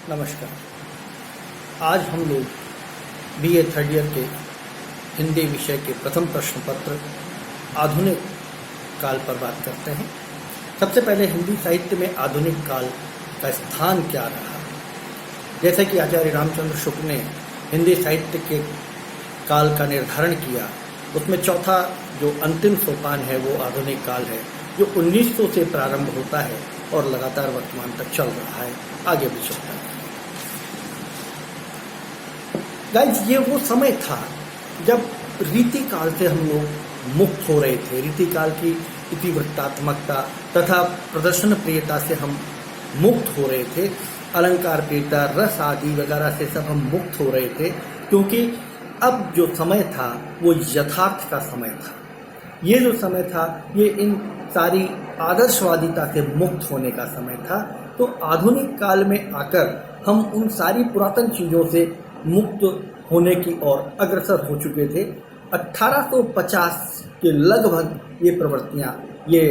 नमस्कार। आज हम लोग बीए थर्ड ईयर के हिंदी विषय के प्रथम प्रश्न पत्र आधुनिक काल पर बात करते हैं। सबसे पहले हिंदी साहित्य में आधुनिक काल का स्थान क्या रहा। जैसे कि आचार्य रामचंद्र शुक्ल ने हिंदी साहित्य के काल का निर्धारण किया, उसमें चौथा जो अंतिम सोपान है वो आधुनिक काल है, जो 1900 से प्रारंभ होता है और लगातार वर्तमान तक चल रहा है, आगे भी चलता है। गाइस, ये वो समय था जब रीति काल से हम लोग मुक्त हो रहे थे। रीति काल की इतिवृत्तात्मकता तथा प्रदर्शन प्रियता से हम मुक्त हो रहे थे। अलंकार प्रियता, रस आदि वगैरह से सब हम मुक्त हो रहे थे, क्योंकि अब जो समय था वो यथार्थ का समय था। ये जो समय था ये इन सारी आदर्शवादिता से मुक्त होने का समय था। तो आधुनिक काल में आकर हम उन सारी पुरातन चीज़ों से मुक्त होने की ओर अग्रसर हो चुके थे। 1850 के लगभग ये प्रवृत्तियाँ ये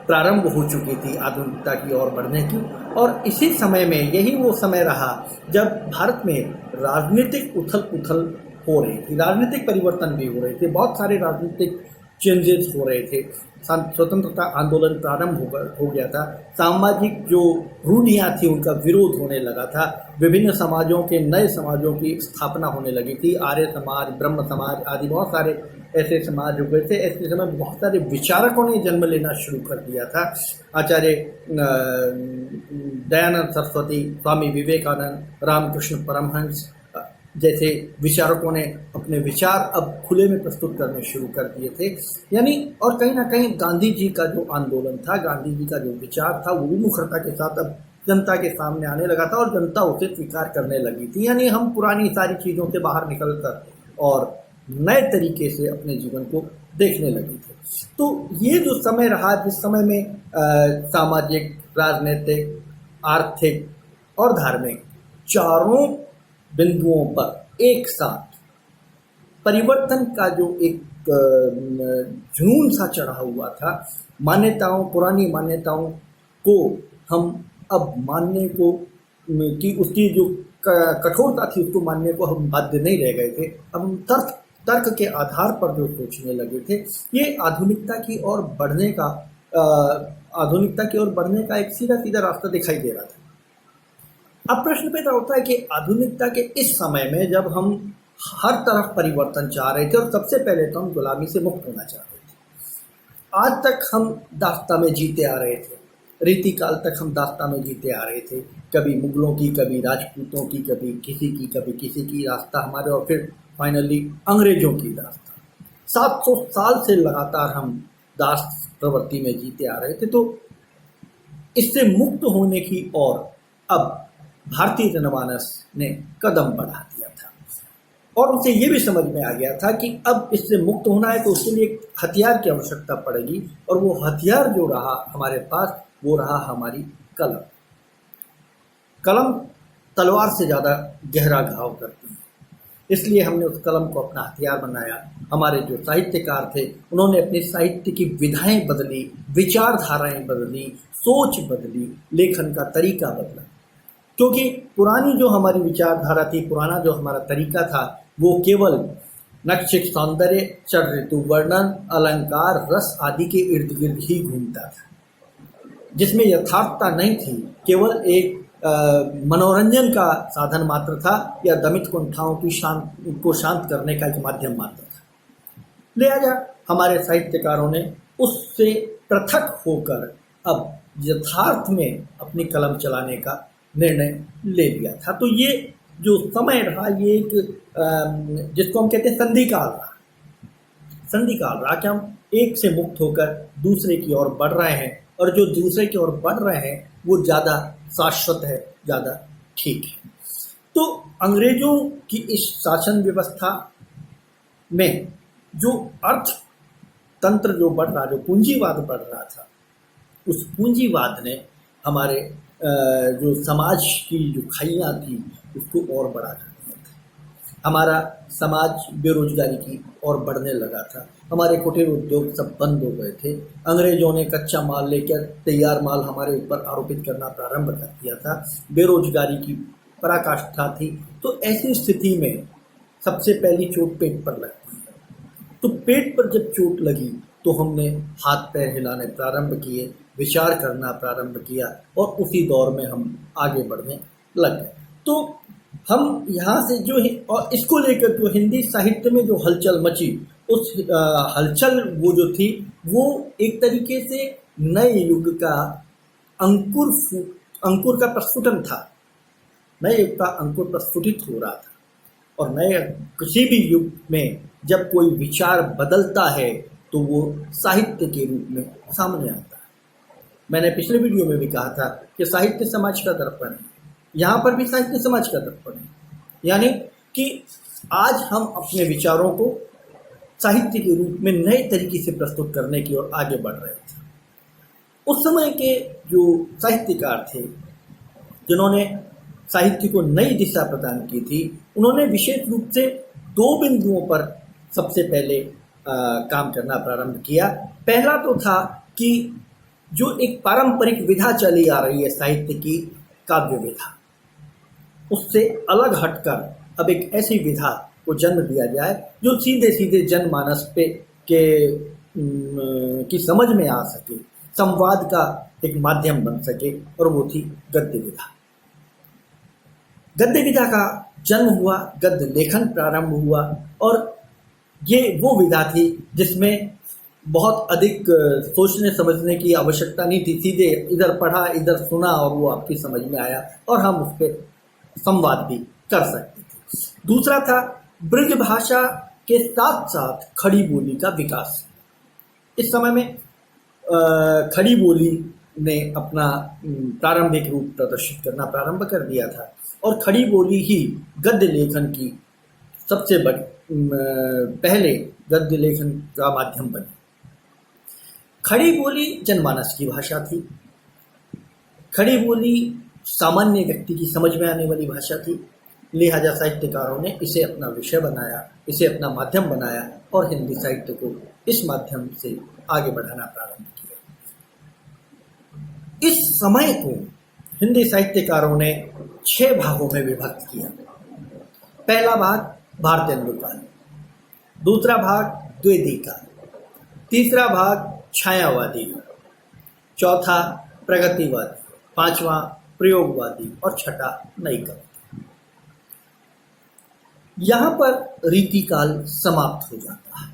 प्रारंभ हो चुकी थी आधुनिकता की ओर बढ़ने की। और इसी समय में यही वो समय रहा जब भारत में राजनीतिक उथल पुथल हो रही थी, राजनीतिक परिवर्तन भी हो रहे थे, बहुत सारे राजनीतिक चेंजेस हो रहे थे। स्वतंत्रता आंदोलन प्रारंभ हो गया था। सामाजिक जो रूढ़ियाँ थी उनका विरोध होने लगा था। विभिन्न समाजों के, नए समाजों की स्थापना होने लगी थी। आर्य समाज, ब्रह्म समाज आदि बहुत सारे ऐसे समाज हो गए थे। ऐसे समय बहुत सारे विचारकों ने जन्म लेना शुरू कर दिया था। आचार्य दयानंद सरस्वती, स्वामी विवेकानंद, रामकृष्ण परमहंस जैसे विचारकों ने अपने विचार अब खुले में प्रस्तुत करने शुरू कर दिए थे। यानी और कहीं ना कहीं गांधी जी का जो आंदोलन था, गांधी जी का जो विचार था, वो भी मुखरता के साथ अब जनता के सामने आने लगा था और जनता उसे स्वीकार करने लगी थी। यानी हम पुरानी सारी चीज़ों से बाहर निकलकर और नए तरीके से अपने जीवन को देखने लगे थे। तो ये जो समय रहा, जिस समय में सामाजिक, राजनीतिक, आर्थिक और धार्मिक चारों बिंदुओं पर एक साथ परिवर्तन का जो एक जुनून सा चढ़ा हुआ था, मान्यताओं, पुरानी मान्यताओं को हम अब मानने को कि उसकी जो कठोरता थी उसको मानने को हम बाध्य नहीं रह गए थे। अब हम तर्क के आधार पर जो सोचने लगे थे, ये आधुनिकता की ओर बढ़ने का एक सीधा सीधा रास्ता दिखाई दे रहा था। अब प्रश्न पैदा होता है कि आधुनिकता के इस समय में जब हम हर तरफ परिवर्तन चाह रहे थे और सबसे पहले तो हम गुलामी से मुक्त होना चाह रहे थे। आज तक हम दास्ता में जीते आ रहे थे, रीति काल तक हम दास्ता में जीते आ रहे थे। कभी मुगलों की, कभी राजपूतों की, कभी किसी की रास्ता हमारे, और फिर फाइनली अंग्रेजों की रास्ता। 700 साल से लगातार हम दास प्रवृत्ति में जीते आ रहे थे। तो इससे मुक्त होने की ओर अब भारतीय जनमानस ने कदम बढ़ा दिया था और उसे ये भी समझ में आ गया था कि अब इससे मुक्त होना है तो उसके लिए एक हथियार की आवश्यकता पड़ेगी। और वो हथियार जो रहा हमारे पास, वो रहा हमारी कलम। कलम तलवार से ज़्यादा गहरा घाव करती है, इसलिए हमने उस कलम को अपना हथियार बनाया। हमारे जो साहित्यकार थे उन्होंने अपने साहित्य की विधाएं बदली, विचारधाराएं बदली, सोच बदली, लेखन का तरीका बदला। क्योंकि पुरानी जो हमारी विचारधारा थी, पुराना जो हमारा तरीका था, वो केवल नक्षिक सौंदर्य, चर ऋतु वर्णन, अलंकार, रस आदि के इर्द गिर्द ही घूमता था, जिसमें यथार्थता नहीं थी। केवल एक मनोरंजन का साधन मात्र था या दमित कुंठाओं को शांत करने का एक माध्यम मात्र था। लिहाजा हमारे साहित्यकारों ने उससे पृथक होकर अब यथार्थ में अपनी कलम चलाने का निर्णय ले लिया था। तो ये जो समय रहा, ये एक जिसको हम कहते हैं संधि काल रहा कि हम एक से मुक्त होकर दूसरे की ओर बढ़ रहे हैं, और जो दूसरे की ओर बढ़ रहे हैं वो ज़्यादा शाश्वत है, ज़्यादा ठीक है। तो अंग्रेजों की इस शासन व्यवस्था में जो अर्थतंत्र जो बढ़ रहा, जो पूंजीवाद बढ़ रहा था, उस पूंजीवाद ने हमारे जो समाज की जो खाइयाँ थी उसको और बढ़ा दिया था। हमारा समाज बेरोजगारी की ओर बढ़ने लगा था। हमारे कुटीर उद्योग सब बंद हो गए थे। अंग्रेजों ने कच्चा माल लेकर तैयार माल हमारे ऊपर आरोपित करना प्रारंभ कर दिया था। बेरोजगारी की पराकाष्ठा थी। तो ऐसी स्थिति में सबसे पहली चोट पेट पर लगती है। तो पेट पर जब चोट लगी तो हमने हाथ पैर हिलाने प्रारंभ किए, विचार करना प्रारंभ किया और उसी दौर में हम आगे बढ़ने लग गए। तो हम यहाँ से जो है, और इसको लेकर जो हिंदी साहित्य में जो हलचल मची, उस हलचल वो जो थी वो एक तरीके से नए युग का अंकुर का प्रस्फुटन था। नए युग का अंकुर प्रस्फुटित हो रहा था और नए किसी भी युग में जब कोई विचार बदलता है तो वो साहित्य के रूप में सामने आता है। मैंने पिछले वीडियो में भी कहा था कि साहित्य समाज का दर्पण है। यहाँ पर भी साहित्य समाज का दर्पण है, यानी कि आज हम अपने विचारों को साहित्य के रूप में नए तरीके से प्रस्तुत करने की ओर आगे बढ़ रहे थे। उस समय के जो साहित्यकार थे जिन्होंने साहित्य को नई दिशा प्रदान की थी, उन्होंने विशेष रूप से दो बिंदुओं पर सबसे पहले काम करना प्रारंभ किया। पहला तो था कि जो एक पारंपरिक विधा चली आ रही है साहित्य की, काव्य विधा, उससे अलग हटकर अब एक ऐसी विधा को जन्म दिया जाए जो सीधे सीधे जनमानस पे की समझ में आ सके, संवाद का एक माध्यम बन सके, और वो थी गद्य विधा। गद्य विधा का जन्म हुआ, गद्य लेखन प्रारंभ हुआ, और ये वो विधा थी जिसमें बहुत अधिक सोचने समझने की आवश्यकता नहीं थी। सीधे इधर पढ़ा, इधर सुना और वो आपकी समझ में आया और हम उस पर संवाद भी कर सकते थे। दूसरा था ब्रज भाषा के साथ साथ खड़ी बोली का विकास। इस समय में खड़ी बोली ने अपना प्रारंभिक रूप प्रदर्शित करना प्रारंभ कर दिया था और खड़ी बोली ही गद्य लेखन की सबसे पहले गद्य लेखन का माध्यम बनी। खड़ी बोली जनमानस की भाषा थी। खड़ी बोली सामान्य व्यक्ति की समझ में आने वाली भाषा थी। लिहाजा साहित्यकारों ने इसे अपना विषय बनाया, इसे अपना माध्यम बनाया और हिंदी साहित्य को इस माध्यम से आगे बढ़ाना प्रारंभ किया। इस समय को हिंदी साहित्यकारों ने 6 भागों में विभक्त किया। पहला भाग भारतेंदु काल, दूसरा भाग द्विवेदी काल, तीसरा भाग छायावादी, चौथा प्रगतिवादी, पांचवा प्रयोगवादी और छठा नई कविता। यहाँ पर रीतिकाल समाप्त हो जाता है,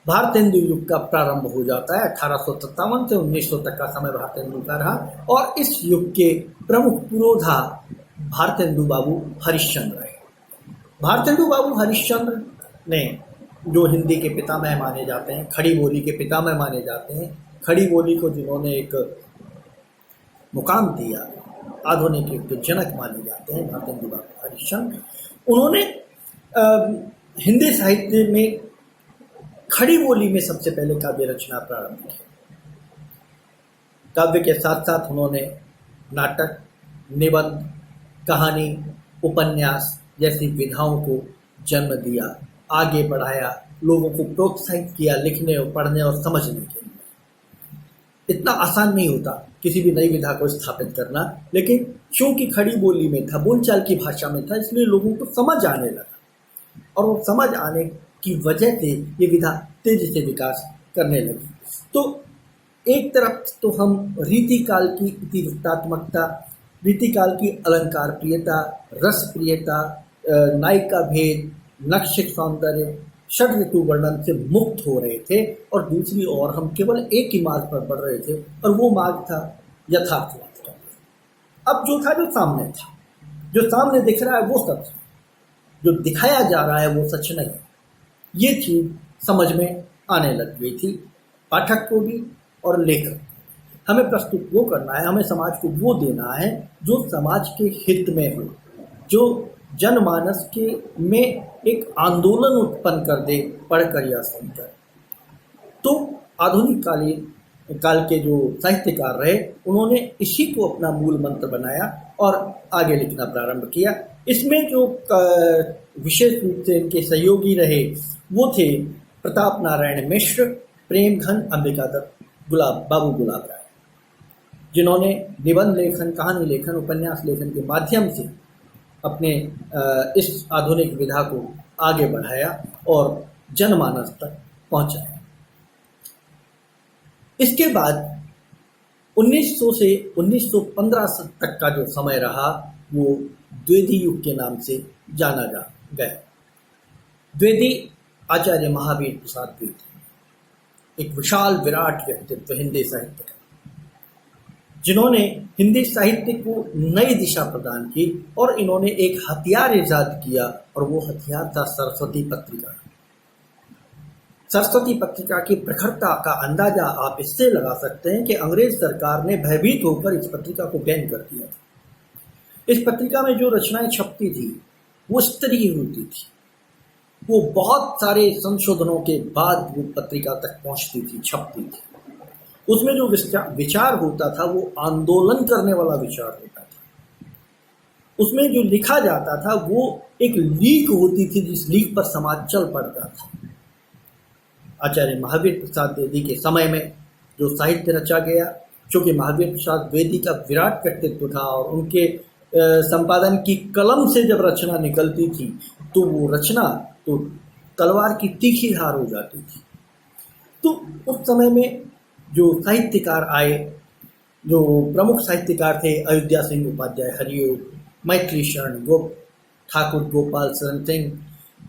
भारतेंदु युग का प्रारंभ हो जाता है। 1857 से 1900 तक का समय भारतेंदु का रहा और इस युग के प्रमुख पुरोधा भारतेंदु बाबू हरिश्चंद्र रहे। भारतेंदु बाबू हरिश्चंद्र ने जो हिंदी के पितामह माने जाते हैं, खड़ी बोली के पितामह माने जाते हैं, खड़ी बोली को जिन्होंने एक मुकाम दिया, आधुनिक युग के जनक माने जाते हैं भारतेंदु बाबू हरिश्चंद्र। उन्होंने हिंदी साहित्य में खड़ी बोली में सबसे पहले काव्य रचना प्रारंभ की। काव्य के साथ साथ उन्होंने नाटक, निबंध, कहानी, उपन्यास जैसी विधाओं को जन्म दिया, आगे बढ़ाया, लोगों को प्रोत्साहित किया लिखने और पढ़ने और समझने के लिए। इतना आसान नहीं होता किसी भी नई विधा को स्थापित करना, लेकिन चूंकि खड़ी बोली में था, बोलचाल की भाषा में था, इसलिए लोगों को समझ आने लगा और वो समझ आने की वजह से ये विधा तेजी से विकास करने लगी। तो एक तरफ तो हम रीतिकाल की इतिवृत्तात्मकता, रीतिकाल की अलंकार प्रियता, रस प्रियता, नायिका भेद, नक्षिक सौंदर्य, षड ऋतु वर्णन से मुक्त हो रहे थे और दूसरी ओर हम केवल एक ही मार्ग पर बढ़ रहे थे और वो मार्ग था यथार्थवाद का। अब जो था, जो सामने था, जो सामने दिख रहा है वो सच, जो दिखाया जा रहा है वो सच नहीं। ये चीज समझ में आने लग गई थी पाठक को भी और लेखक। हमें प्रस्तुत वो करना है, हमें समाज को वो देना है जो समाज के हित में हो, जो जनमानस के में एक आंदोलन उत्पन्न कर दे पढ़कर या सुनकर। तो आधुनिक काल के जो साहित्यकार रहे, उन्होंने इसी को अपना मूल मंत्र बनाया और आगे लिखना प्रारंभ किया। इसमें जो विशेष रूप से इनके सहयोगी रहे वो थे प्रताप नारायण मिश्र, प्रेमघन अंबिका दत्त, बाबू गुलाब राय, जिन्होंने निबंध लेखन, कहानी लेखन, उपन्यास लेखन के माध्यम से अपने इस आधुनिक विधा को आगे बढ़ाया और जनमानस तक पहुंचाया। इसके बाद 1900 से 1915 तक का जो समय रहा वो द्विवेदी युग के नाम से जाना जा गया। द्विवेदी आचार्य महावीर प्रसाद द्विवेदी एक विशाल विराट व्यक्तित्व हिंदी साहित्य का, जिन्होंने हिंदी साहित्य को नई दिशा प्रदान की और इन्होंने एक हथियार ईजाद किया और वो हथियार था सरस्वती पत्रिका। सरस्वती पत्रिका की प्रखरता का अंदाजा आप इससे लगा सकते हैं कि अंग्रेज सरकार ने भयभीत होकर इस पत्रिका को बैन कर दिया था। इस पत्रिका में जो रचनाएं छपती थी वो स्तरीय होती थी, वो बहुत सारे संशोधनों के बाद वो पत्रिका तक पहुंचती थी, छपती थी। उसमें जो विचार होता था वो आंदोलन करने वाला विचार होता था। उसमें जो लिखा जाता था वो एक लीक होती थी, जिस लीक पर समाज चल पड़ता था। आचार्य महावीर प्रसाद द्विवेदी के समय में जो साहित्य रचा गया, चूँकि महावीर प्रसाद द्विवेदी का विराट व्यक्तित्व था और उनके संपादन की कलम से जब रचना निकलती थी तो वो रचना तो तलवार की तीखी धार हो जाती थी। तो उस समय में जो साहित्यकार आए, जो प्रमुख साहित्यकार थे, अयोध्या सिंह उपाध्याय हरियोग, मैथिली शरण गुप्त, ठाकुर गोपाल शरण सिंह,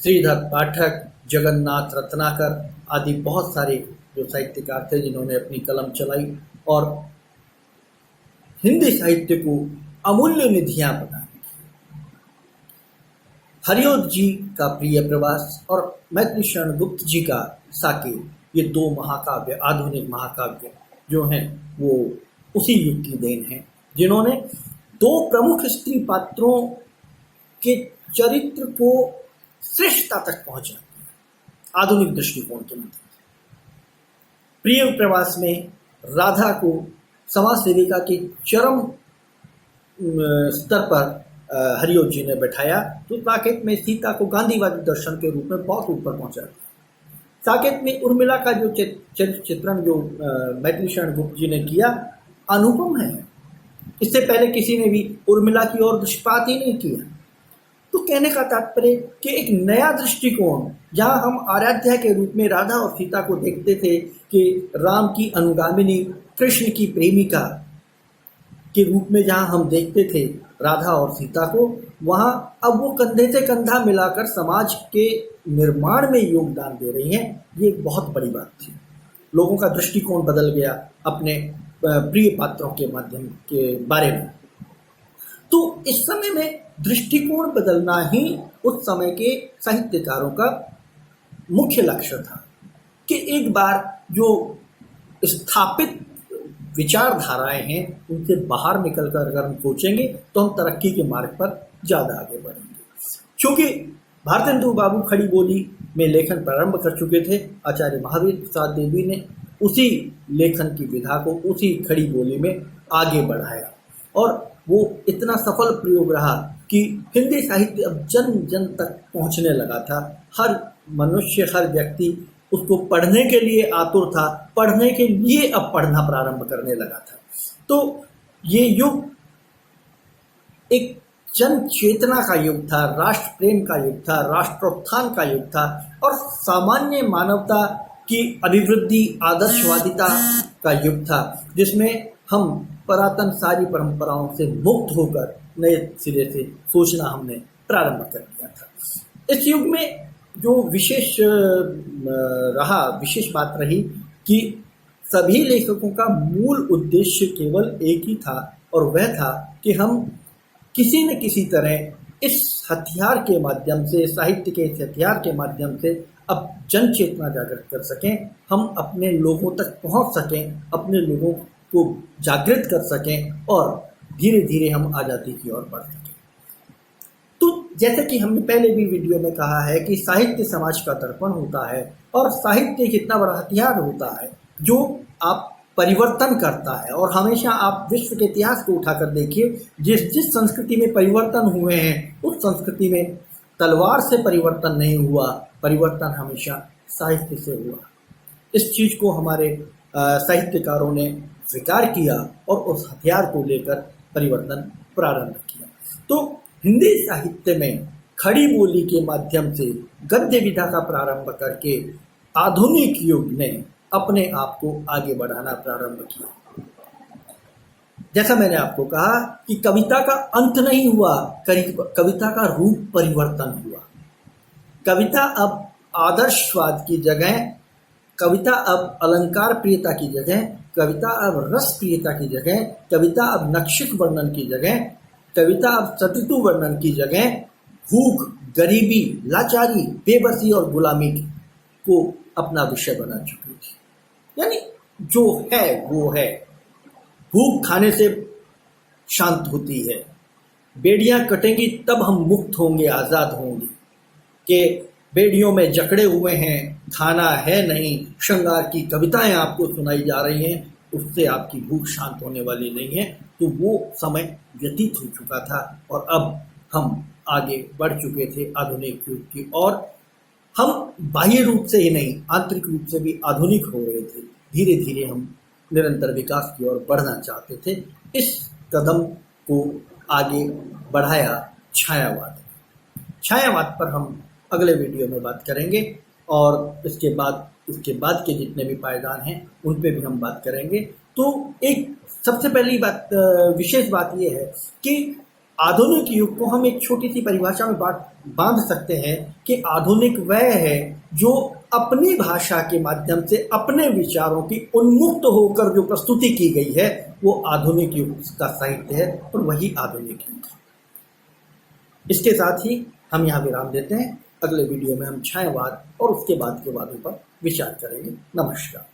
श्रीधर पाठक, जगन्नाथ रत्नाकर आदि बहुत सारे जो साहित्यकार थे जिन्होंने अपनी कलम चलाई और हिंदी साहित्य को अमूल्य निधियां प्रदान की। हरियोग जी का प्रिय प्रवास और मैथिली शरण गुप्त जी का साकेत, ये दो महाकाव्य, आधुनिक महाकाव्य जो हैं वो उसी युग की देन है, जिन्होंने दो प्रमुख स्त्री पात्रों के चरित्र को श्रेष्ठता तक पहुंचा आधुनिक दृष्टिकोण के माध्यम से। प्रिय प्रवास में राधा को समाज सेविका के चरम स्तर पर हरियोग जी ने बैठाया, तो साकेत में सीता को गांधीवादी दर्शन के रूप में बहुत ऊपर पहुंचा। साकेत में उर्मिला का जो चित्रण जो मैथिली शरण गुप्त जी ने किया अनुपम है। इससे पहले किसी ने भी उर्मिला की ओर दृष्टिपात ही नहीं किया। तो कहने का तात्पर्य कि एक नया दृष्टिकोण, जहां हम आराध्या के रूप में राधा और सीता को देखते थे कि राम की अनुगामिनी, कृष्ण की प्रेमिका के रूप में जहां हम देखते थे राधा और सीता को, वहां अब वो कंधे से कंधा मिलाकर समाज के निर्माण में योगदान दे रही हैं। ये एक बहुत बड़ी बात थी। लोगों का दृष्टिकोण बदल गया अपने प्रिय पात्रों के माध्यम के बारे में। तो इस समय में दृष्टिकोण बदलना ही उस समय के साहित्यकारों का मुख्य लक्ष्य था कि एक बार जो स्थापित विचारधाराएं हैं उनसे बाहर निकलकर अगर हम सोचेंगे तो हम तरक्की के मार्ग पर ज़्यादा आगे बढ़ेंगे। क्योंकि भारतेंदु बाबू खड़ी बोली में लेखन प्रारंभ कर चुके थे, आचार्य महावीर प्रसाद द्विवेदी ने उसी लेखन की विधा को उसी खड़ी बोली में आगे बढ़ाया और वो इतना सफल प्रयोग रहा कि हिंदी साहित्य अब जन जन तक पहुंचने लगा था। हर मनुष्य, हर व्यक्ति उसको पढ़ने के लिए आतुर था, पढ़ने के लिए अब पढ़ना प्रारंभ करने लगा था। तो ये युग एक जन चेतना का युग था, राष्ट्र प्रेम का युग था, राष्ट्रोत्थान का युग था और सामान्य मानवता की अभिवृद्धि, आदर्शवादिता का युग था, जिसमें हम पुरातन सारी परंपराओं से मुक्त होकर नए सिरे से सोचना हमने प्रारंभ कर दिया था। इस युग में जो विशेष बात रही कि सभी लेखकों का मूल उद्देश्य केवल एक ही था और वह था कि हम किसी न किसी तरह इस हथियार के माध्यम से, साहित्य के इस हथियार के माध्यम से अब जन चेतना जागृत कर सकें, हम अपने लोगों तक पहुंच सकें, अपने लोगों को जागृत कर सकें और धीरे धीरे हम आज़ादी की ओर बढ़ सकें। तो जैसे कि हमने पहले भी वीडियो में कहा है कि साहित्य समाज का दर्पण होता है और साहित्य एक इतना बड़ा हथियार होता है जो आप परिवर्तन करता है। और हमेशा आप विश्व के इतिहास को उठाकर देखिए, जिस संस्कृति में परिवर्तन हुए हैं उस संस्कृति में तलवार से परिवर्तन नहीं हुआ, परिवर्तन हमेशा साहित्य से हुआ। इस चीज़ को हमारे साहित्यकारों ने स्वीकार किया और उस हथियार को लेकर परिवर्तन प्रारंभ किया। तो हिंदी साहित्य में खड़ी बोली के माध्यम से गद्य विधा का प्रारंभ करके आधुनिक युग ने अपने आप को आगे बढ़ाना प्रारंभ किया। जैसा मैंने आपको कहा कि कविता का अंत नहीं हुआ, कविता का रूप परिवर्तन हुआ। कविता अब आदर्शवाद की जगह, कविता अब अलंकार प्रियता की जगह, कविता अब रस प्रियता की जगह, कविता अब नक्षिक वर्णन की जगह, कविता अब सतृतु वर्णन की जगह भूख, गरीबी, लाचारी, बेबसी और गुलामी को अपना विषय बना चुकी थी। यानी जो है वो है। भूख खाने से शांत होती है, बेड़ियां कटेंगी तब हम मुक्त होंगे, आजाद होंगे। कि बेड़ियों में जकड़े हुए हैं, खाना है नहीं, श्रृंगार की कविताएं आपको सुनाई जा रही हैं, उससे आपकी भूख शांत होने वाली नहीं है। तो वो समय व्यतीत हो चुका था और अब हम आगे बढ़ चुके थे आधुनिक युग की और हम बाह्य रूप से ही नहीं, आंतरिक रूप से भी आधुनिक हो रहे थे। धीरे धीरे हम निरंतर विकास की ओर बढ़ना चाहते थे। इस कदम को आगे बढ़ाया छायावाद। छायावाद पर हम अगले वीडियो में बात करेंगे और इसके बाद के जितने भी पायदान हैं उन पे भी हम बात करेंगे। तो एक सबसे पहली बात, विशेष बात यह है कि आधुनिक युग को हम एक छोटी सी परिभाषा में बांध सकते हैं कि आधुनिक वह है जो अपनी भाषा के माध्यम से अपने विचारों की उन्मुक्त होकर जो प्रस्तुति की गई है वो आधुनिक युग का साहित्य है और वही आधुनिक युग है। इसके साथ ही हम यहाँ विराम देते हैं। अगले वीडियो में हम छायावाद और उसके बाद के वादों पर विचार करेंगे। नमस्कार।